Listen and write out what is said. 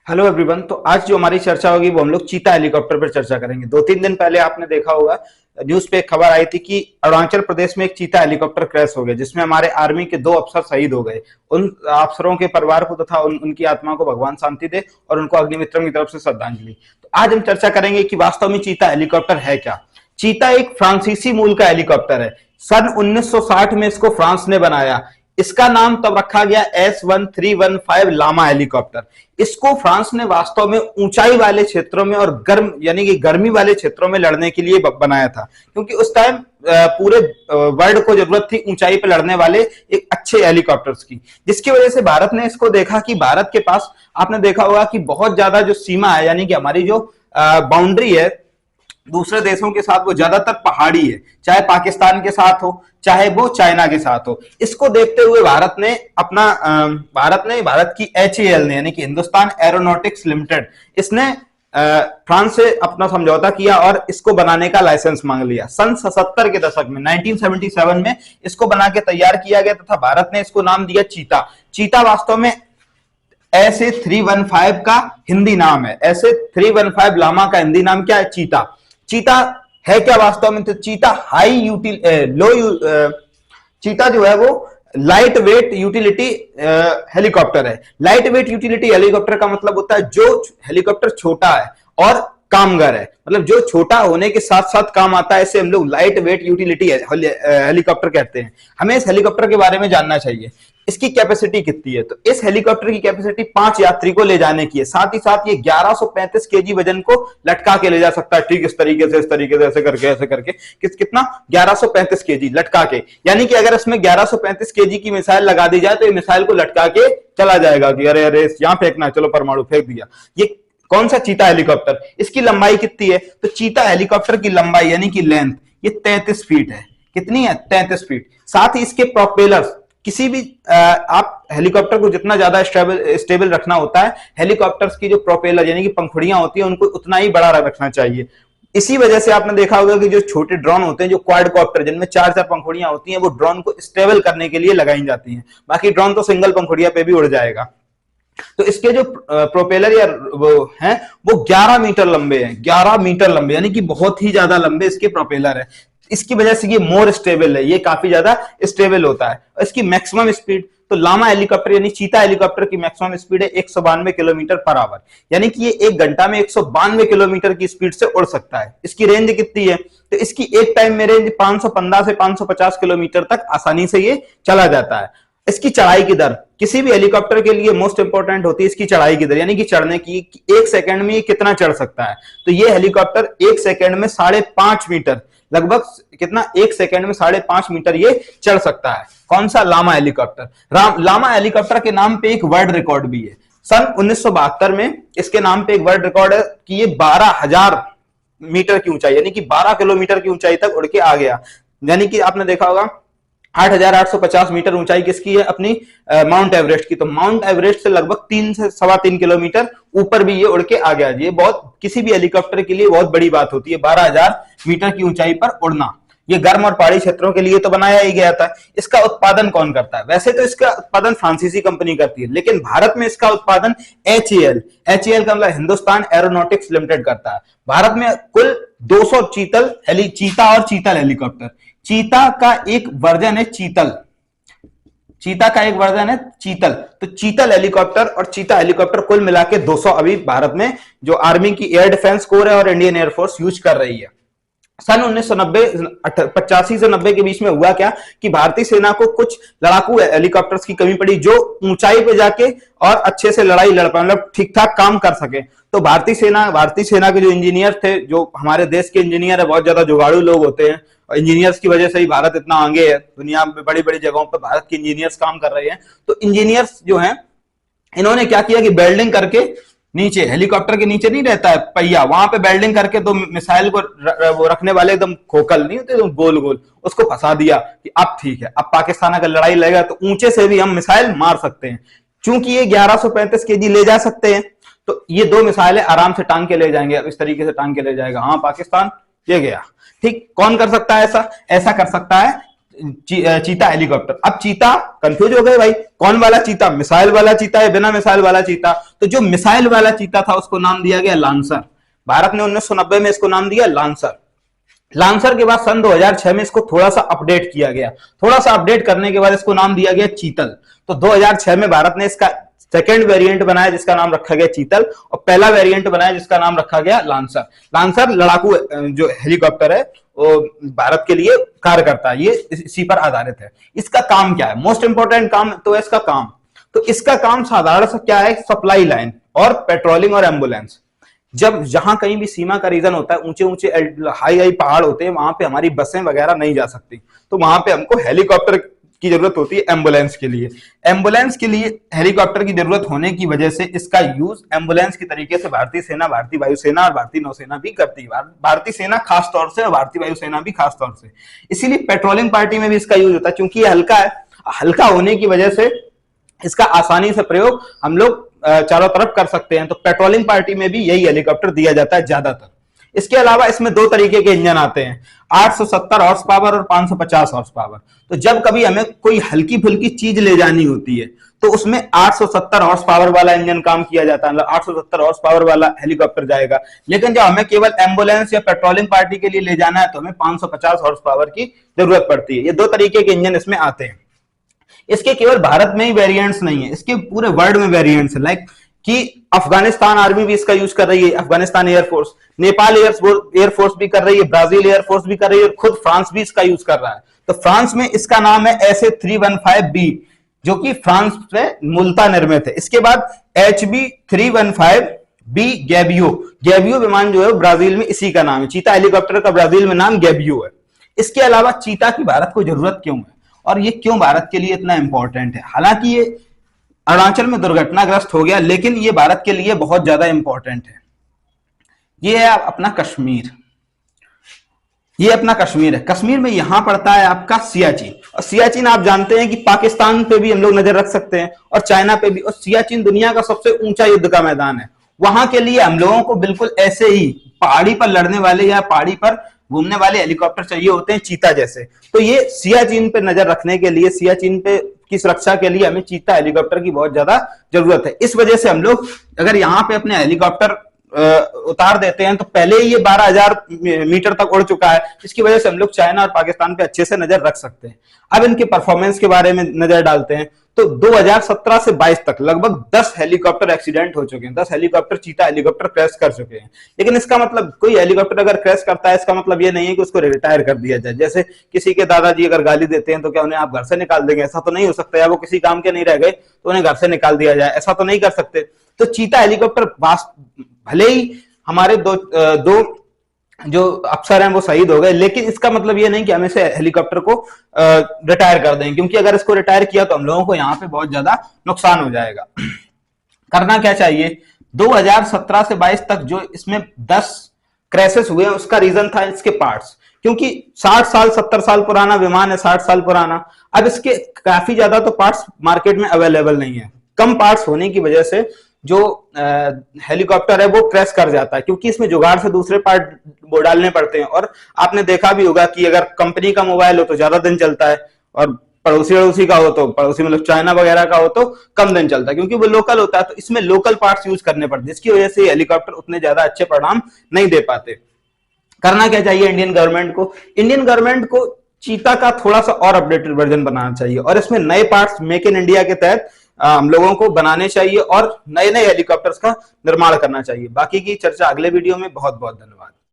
Hello everyone. तो आज जो हमारी चर्चा होगी वो हम लोग चीता हेलीकॉप्टर पर चर्चा करेंगे। 2-3 दिन पहले आपने देखा होगा न्यूज पे एक खबर आई थी कि अरुणाचल प्रदेश में एक चीता हेलीकॉप्टर क्रैश हो गया जिसमें हमारे आर्मी के 2 अफसर शहीद हो गए। उन अफसरों के परिवार को तथा उनकी आत्मा को भगवान शांति दे और उनको अग्निमित्र की तरफ से श्रद्धांजलि। तो आज हम चर्चा करेंगे कि वास्तव में चीता हेलीकॉप्टर है क्या। चीता एक फ्रांसीसी मूल का हेलीकॉप्टर है। सन 1960 में इसको फ्रांस ने बनाया। इसका नाम तब रखा गया S1315 लामा हेलीकॉप्टर। इसको फ्रांस ने वास्तव में ऊंचाई वाले क्षेत्रों में और गर्म यानी कि गर्मी वाले क्षेत्रों में लड़ने के लिए बनाया था, क्योंकि उस टाइम पूरे वर्ल्ड को जरूरत थी ऊंचाई पर लड़ने वाले एक अच्छे हेलीकॉप्टर्स की, जिसकी वजह से भारत ने इसको देखा कि भारत के पास आपने देखा होगा कि बहुत ज्यादा जो सीमा है यानी कि हमारी जो बाउंड्री है दूसरे देशों के साथ वो ज्यादातर पहाड़ी है, चाहे पाकिस्तान के साथ हो चाहे वो चाइना के साथ हो। इसको देखते हुए भारत की HAL ने यानी कि हिंदुस्तान एरोनॉटिक्स लिमिटेड इसने फ्रांस से अपना समझौता किया और इसको बनाने का लाइसेंस मांग लिया। सन 77 के दशक में 1977 में इसको बना के तैयार किया गया तथा भारत ने इसको नाम दिया चीता। चीता वास्तव में SA315 का हिंदी नाम है। SA315 लामा का हिंदी नाम क्या है? चीता। चीता है क्या वास्तव में? तो चीता चीता जो है वो लाइट वेट यूटिलिटी हेलीकॉप्टर है। लाइट वेट यूटिलिटी हेलीकॉप्टर का मतलब होता है जो हेलीकॉप्टर छोटा है और कामगार है, मतलब जो छोटा होने के साथ साथ काम आता है, इसे हम लोग लाइट वेट यूटिलिटी हेलीकॉप्टर कहते हैं। हमें इस हेलीकॉप्टर के बारे में जानना चाहिए। इसकी कैपेसिटी कितनी है? तो इस हेलीकॉप्टर की कैपेसिटी 5 यात्री को ले जाने की है। साथ ही साथ ये 1135 केजी वजन को लटका के ले जा सकता है। ठीक इस तरीके से ऐसे करके कितना 1135 केजी लटका के, यानी कि अगर इसमें 1135 केजी की मिसाइल लगा दी जाए तो ये मिसाइल को लटका के चला जाएगा कि अरे अरे यहां फेंकना है, चलो परमाणु फेंक दिया। ये कौन सा चीता हेलीकॉप्टर? इसकी लंबाई कितनी है? तो चीता हेलीकॉप्टर की लंबाई यानी कि लेंथ ये 33 फीट है। कितनी है? 33 फीट। साथ ही इसके प्रोपेलर्स किसी भी आप हेलीकॉप्टर को जितना ज्यादा स्टेबल रखना होता है, हेलीकॉप्टर्स की जो प्रोपेलर यानी कि पंखुड़ियां होती है उनको उतना ही बड़ा रखना चाहिए। इसी वजह से आपने देखा होगा कि जो छोटे ड्रोन होते हैं, जो क्वाडकॉप्टर जिनमें 4-4 पंखुड़ियां होती हैं, वो ड्रोन को स्टेबल करने के लिए लगाई जाती हैं। बाकी ड्रोन तो सिंगल पंखुड़िया पे भी उड़ जाएगा। तो इसके जो प्रोपेलर या वो हैं वो 11 मीटर लंबे हैं। 11 मीटर लंबे यानी कि बहुत ही ज्यादा लंबे इसके प्रोपेलर है। इसकी वजह से ये मोर स्टेबल है, ये काफी ज्यादा स्टेबल होता है। इसकी मैक्सिमम स्पीड, तो लामा हेलीकॉप्टर यानी चीता हेलीकॉप्टर की मैक्सिमम स्पीड है 192 किलोमीटर पर आवर, यानी कि ये 1 घंटा में 192 किलोमीटर की स्पीड से उड़ सकता है। इसकी रेंज कितनी है? तो इसकी एक टाइम में रेंज 515 से 550 किलोमीटर तक आसानी से ये चला जाता है। इसकी चढ़ाई की दर किसी भी हेलीकॉप्टर के लिए मोस्ट इंपोर्टेंट होती है इसकी चढ़ाई की दर, यानी कि चढ़ने की 1 सेकंड में ये कितना चढ़ सकता है। तो ये हेलीकॉप्टर 1 सेकंड में 5.5 मीटर, लगभग कितना 1 सेकंड में 5.5 मीटर ये चढ़ सकता है। कौन सा? लामा हेलीकॉप्टर। लामा हेलीकॉप्टर के नाम पे एक वर्ल्ड रिकॉर्ड भी है। सन 1972 में इसके नाम पे एक वर्ल्ड रिकॉर्ड है कि ये 12,000 मीटर की ऊंचाई यानी कि 12 किलोमीटर की ऊंचाई तक उड़ के आ गया। यानी कि आपने देखा होगा 8,850 मीटर ऊंचाई किसकी है? अपनी माउंट एवरेस्ट की। तो माउंट एवरेस्ट से लगभग 3 से 3.25 किलोमीटर ऊपर भी ये उड़ के आ गया। ये बहुत किसी भी हेलीकॉप्टर के लिए बहुत बड़ी बात होती है, 12,000 मीटर की ऊंचाई पर उड़ना। ये गर्म और पहाड़ी क्षेत्रों के लिए तो बनाया ही गया था। इसका उत्पादन कौन करता है? वैसे तो इसका उत्पादन फ्रांसीसी कंपनी करती है, लेकिन भारत में इसका उत्पादन HAL का मतलब हिंदुस्तान एरोनॉटिक्स लिमिटेड करता है। भारत में कुल 200 चीता और चीतल हेलीकॉप्टर। चीता का एक वर्जन है चीतल। चीता का एक वर्जन है चीतल। तो चीतल हेलीकॉप्टर और चीता हेलीकॉप्टर कुल मिला के 200 अभी भारत में जो आर्मी की एयर डिफेंस कोर है और इंडियन एयरफोर्स यूज कर रही है। सन 1985 से 90 के बीच में हुआ क्या कि भारतीय सेना को कुछ लड़ाकू हेलीकॉप्टर्स की कमी पड़ी जो ऊंचाई पे जाके और अच्छे से लड़ाई लड़ पाए, मतलब ठीक ठाक काम कर सके। तो भारतीय सेना के जो इंजीनियर थे, जो हमारे देश के इंजीनियर है, बहुत ज्यादा जुगाड़ू लोग होते हैं और इंजीनियर्स की वजह से ही भारत इतना आगे है। दुनिया में बड़ी बड़ी जगहों पर भारत के इंजीनियर्स काम कर रहे हैं। तो इंजीनियर्स जो हैं इन्होंने क्या किया कि वेल्डिंग करके नीचे, हेलीकॉप्टर के नीचे नहीं रहता है पहिया, वहां पे वेल्डिंग करके तो मिसाइल को वो रखने वाले एकदम खोखल नहीं होते, एकदम गोल गोल, उसको फंसा दिया कि अब ठीक है, अब पाकिस्तान अगर लड़ाई लड़ेगा तो ऊंचे से भी हम मिसाइल मार सकते हैं। चूंकि ये 1135 केजी ले जा सकते हैं तो ये 2 मिसाइलें आराम से टांग के ले जाएंगे। इस तरीके से टांग के ले जाएगा। हाँ, पाकिस्तान ये गया। ठीक, कौन कर सकता है ऐसा? ऐसा कर सकता है चीता हेलीकॉप्टर। अब चीता कंफ्यूज हो गए भाई, कौन वाला चीता, मिसाइल वाला चीता है बिना मिसाइल वाला चीता? तो जो मिसाइल वाला चीता था उसको नाम दिया गया लांसर। भारत ने 1990 में इसको नाम दिया लांसर। लांसर के बाद सन 2006 में इसको थोड़ा सा अपडेट किया गया, थोड़ा सा अपडेट करने के बाद इसको नाम दिया गया चीतल। तो 2006 में भारत ने इसका सेकेंड वेरिएंट बनाया जिसका नाम रखा गया चीतल, और पहला वेरिएंट बनाया जिसका नाम रखा गया लांसर। लांसर लड़ाकू जो हेलीकॉप्टर है वो भारत के लिए कार्य करता है, ये इसी पर आधारित है। इसका काम क्या है, मोस्ट इंपोर्टेंट काम तो है इसका काम। तो इसका काम साधारण सा क्या है, सप्लाई लाइन और पेट्रोलिंग और एम्बुलेंस। जब जहां कहीं भी सीमा का रीजन होता है, ऊंचे ऊंचे हाई हाई पहाड़ होते हैं, वहां पे हमारी बसें वगैरह नहीं जा सकती, तो वहां पे हमको हेलीकॉप्टर की जरूरत होती है एम्बुलेंस के लिए। एम्बुलेंस के लिए हेलीकॉप्टर की जरूरत होने की वजह से इसका यूज एम्बुलेंस की तरीके से भारतीय सेना, भारतीय वायुसेना और भारतीय नौसेना भी करती है। भारतीय सेना खास तौर से और भारतीय वायुसेना भी खास तौर से। इसीलिए पेट्रोलिंग पार्टी में भी इसका यूज होता है, क्योंकि ये हल्का है। हल्का होने की वजह से इसका आसानी से प्रयोग हम लोग चारों तरफ कर सकते हैं। तो पेट्रोलिंग पार्टी में भी यही हेलीकॉप्टर दिया जाता है ज्यादातर। इसके अलावा इसमें दो तरीके के इंजन आते हैं, 870 हॉर्स पावर और 550 हॉर्स पावर। तो जब कभी हमें कोई हल्की फुल्की चीज ले जानी होती है तो उसमें 870 हॉर्स पावर वाला इंजन काम किया जाता है, 870 हॉर्स पावर वाला हेलीकॉप्टर जाएगा। लेकिन जब हमें केवल एम्बुलेंस या पेट्रोलिंग पार्टी के लिए ले जाना है तो हमें 550 हॉर्स पावर की जरूरत पड़ती है। ये दो तरीके के इंजन इसमें आते हैं। इसके केवल भारत में ही वेरिएंट्स नहीं है, इसके पूरे वर्ल्ड में वेरिएंट्स है। लाइक कि अफगानिस्तान आर्मी भी इसका यूज कर रही है, अफगानिस्तान एयरफोर्स, नेपाल एयरफोर्स भी कर रही है, ब्राजील एयरफोर्स भी कर रही है, और खुद फ्रांस भी इसका यूज कर रहा है। तो फ्रांस में इसका नाम है SA-315B, जो कि फ्रांस में मूलतः निर्मित है। इसके बाद HB-315B गैबियो विमान जो है ब्राजील में इसी का नाम है। चीता हेलीकॉप्टर का ब्राजील में नाम गैबियो है। इसके अलावा चीता की भारत को जरूरत क्यों है और ये क्यों भारत के लिए इतना इंपॉर्टेंट है? हालांकि ये अरुणाचल में दुर्घटनाग्रस्त हो गया, लेकिन ये भारत के लिए बहुत ज्यादा इंपॉर्टेंट है। ये है अपना कश्मीर, ये अपना कश्मीर है। कश्मीर में यहां पड़ता है आपका सियाचिन, और सियाचिन आप जानते हैं कि पाकिस्तान पे भी हम लोग नजर रख सकते हैं और चाइना पे भी। और सियाचिन दुनिया का सबसे ऊंचा युद्ध का मैदान है। वहां के लिए हम लोगों को बिल्कुल ऐसे ही पहाड़ी पर लड़ने वाले या पहाड़ी पर घूमने वाले हेलीकॉप्टर चाहिए होते हैं, चीता जैसे। तो ये सियाचिन पे नजर रखने के लिए, सियाचिन पे की सुरक्षा के लिए हमें चीता हेलीकॉप्टर की बहुत ज्यादा जरूरत है। इस वजह से हम लोग अगर यहाँ पे अपने हेलीकॉप्टर उतार देते हैं तो पहले ही ये 12,000 मीटर तक उड़ चुका है, इसकी वजह से हम लोग चाइना और पाकिस्तान पे अच्छे से नजर रख सकते हैं। अब इनके परफॉर्मेंस के बारे में नजर डालते हैं तो 2017 से 22 तक लगभग 10 हेलीकॉप्टर एक्सीडेंट हो चुके हैं, 10 हेलीकॉप्टर चीता हेलीकॉप्टर क्रैश कर चुके हैं। लेकिन इसका मतलब कोई हेलीकॉप्टर अगर क्रैश करता है इसका मतलब ये नहीं है कि उसको रिटायर कर दिया जाए। जैसे किसी के दादाजी अगर गाली देते हैं तो क्या उन्हें आप घर से निकाल देंगे? ऐसा तो नहीं हो सकता। या वो किसी काम के नहीं रह गए तो उन्हें घर से निकाल दिया जाए, ऐसा तो नहीं कर सकते। तो चीता हेलीकॉप्टर भले ही हमारे दो जो अफसर हैं वो शहीद हो गए, लेकिन इसका मतलब ये नहीं कि हम इसे हेलीकॉप्टर को रिटायर कर दें, क्योंकि अगर इसको रिटायर किया तो हम लोगों को यहाँ पे बहुत ज्यादा नुकसान हो जाएगा। करना क्या चाहिए? 2017 से 22 तक जो इसमें 10 क्रैशेस हुए उसका रीजन था इसके पार्ट्स, क्योंकि 60 साल 70 साल पुराना विमान है, 60 साल पुराना। अब इसके काफी ज्यादा तो पार्ट्स मार्केट में अवेलेबल नहीं है। कम पार्ट्स होने की वजह से जो हेलीकॉप्टर है वो क्रैश कर जाता है, क्योंकि इसमें जुगाड़ से दूसरे पार्ट वो डालने पड़ते हैं। और आपने देखा भी होगा कि अगर कंपनी का मोबाइल हो तो ज्यादा दिन चलता है, और पड़ोसी का हो तो पड़ोसी मतलब चाइना वगैरह का हो तो कम दिन चलता है, क्योंकि वो लोकल होता है। तो इसमें लोकल पार्ट्स यूज करने पड़ते हैं, जिसकी वजह से हेलीकॉप्टर उतने ज्यादा अच्छे परिणाम नहीं दे पाते। करना क्या चाहिए इंडियन गवर्नमेंट को? इंडियन गवर्नमेंट को चीता का थोड़ा सा और अपडेटेड वर्जन बनाना चाहिए, और इसमें नए पार्ट्स मेक इन इंडिया के तहत हम लोगों को बनाने चाहिए और नए नए हेलीकॉप्टर्स का निर्माण करना चाहिए। बाकी की चर्चा अगले वीडियो में। बहुत बहुत धन्यवाद।